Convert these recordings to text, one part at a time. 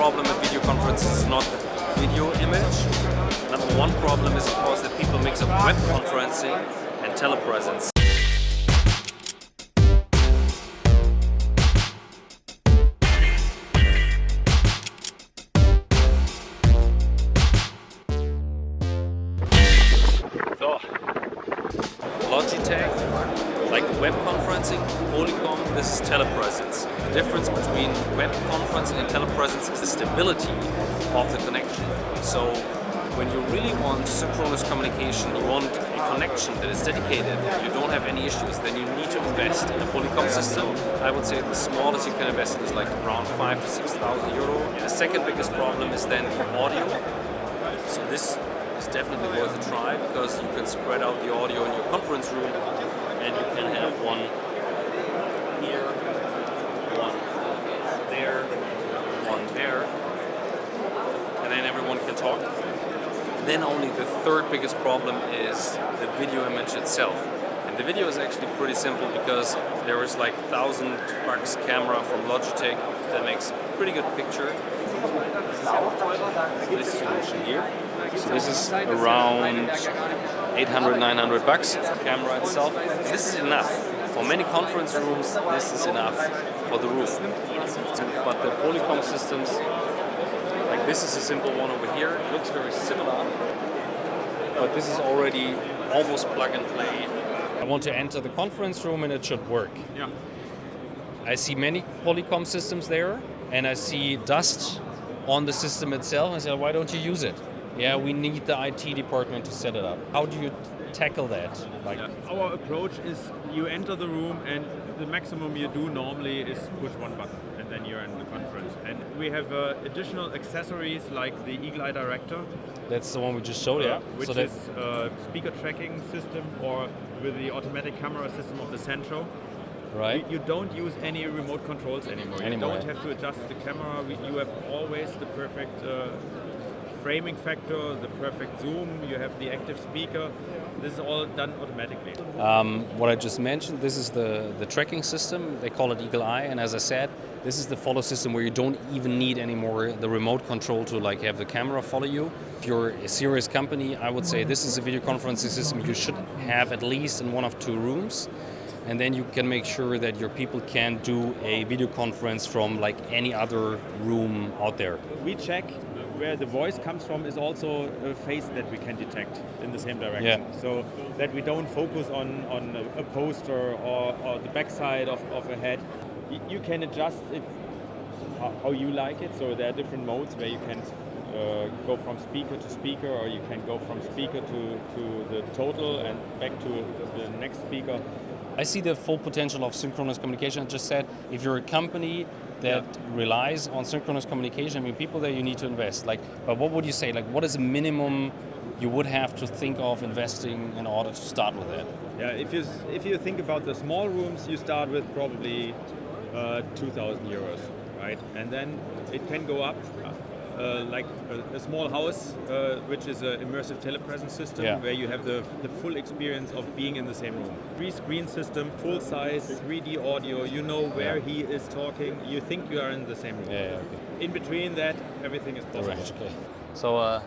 problem with video conferences is not the video image. Number one problem is, of course, that people mix up web conferencing and tele-presence. So, Logitech, like web conferencing, Polycom, this is tele-presence. The difference between web conferencing and tele-presence is the stability of the connection. So when you really want synchronous communication, you want a connection that is dedicated, you don't have any issues, then you need to invest in a Polycom system. I would say the smallest you can invest in is like around 5,000 to 6,000 euro. The second biggest problem is then the audio. So this is definitely worth a try because you can spread out the audio in your conference room and you can have one here, one there, one there, and then everyone can talk. Then only the third biggest problem is the video image itself. And the video is actually pretty simple because there is like $1,000 camera from Logitech that makes pretty good picture. This solution here. So this is around 800, 900 bucks. Camera itself. This is enough. For many conference rooms, this is enough for the room. But the Polycom systems, like this is a simple one over here, it looks very similar. But this is already almost plug and play. I want to enter the conference room and it should work. Yeah. I see many Polycom systems there and I see dust on the system itself. I say, why don't you use it? Yeah, we need the IT department to set it up. How do you tackle that? Like, our approach is you enter the room and the maximum you do normally is push one button and then you're in the conference. And we have additional accessories like the Eagle Eye Director. That's the one we just showed, yeah. Which is a speaker tracking system or with the automatic camera system of the Centro. Right. You don't use any remote controls anymore. You don't have to adjust the camera. You have always the perfect framing factor, the perfect zoom, you have the active speaker. This is all done automatically. What I just mentioned, this is the tracking system. They call it Eagle Eye, and as I said, this is the follow system where you don't even need anymore the remote control to like have the camera follow you. If you're a serious company, I would say this is a video conferencing system you should have at least in one of two rooms. And then you can make sure that your people can do a video conference from like any other room out there. We check where the voice comes from is also a face that we can detect in the same direction. Yeah. So that we don't focus on a poster or the backside of a head. You can adjust it how you like it. So there are different modes where you can go from speaker to speaker, or you can go from speaker to the total and back to the next speaker. I see the full potential of synchronous communication. I just said, if you're a company that relies on synchronous communication, I mean, people there you need to invest. Like, but what would you say? Like, what is a minimum you would have to think of investing in order to start with that? Yeah, if you think about the small rooms, you start with probably 2,000 euros, right? And then it can go up. Like a small house, which is an immersive tele-presence system, where you have the full experience of being in the same room. 3-screen system, full size, 3D audio, you know where he is talking, you think you are in the same room. Okay. In between that, everything is possible. Right, okay. So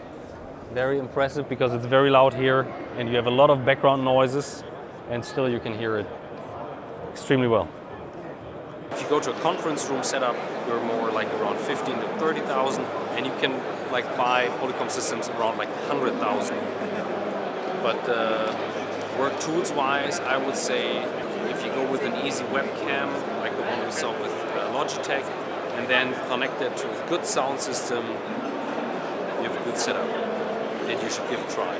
very impressive because it's very loud here and you have a lot of background noises and still you can hear it extremely well. If you go to a conference room setup, you're more like around 15 to 30,000, and you can like buy Polycom systems around like 100,000. But WorkTools wise, I would say if you go with an easy webcam, like the one we saw with Logitech, and then connect it to a good sound system, you have a good setup, and you should give it a try.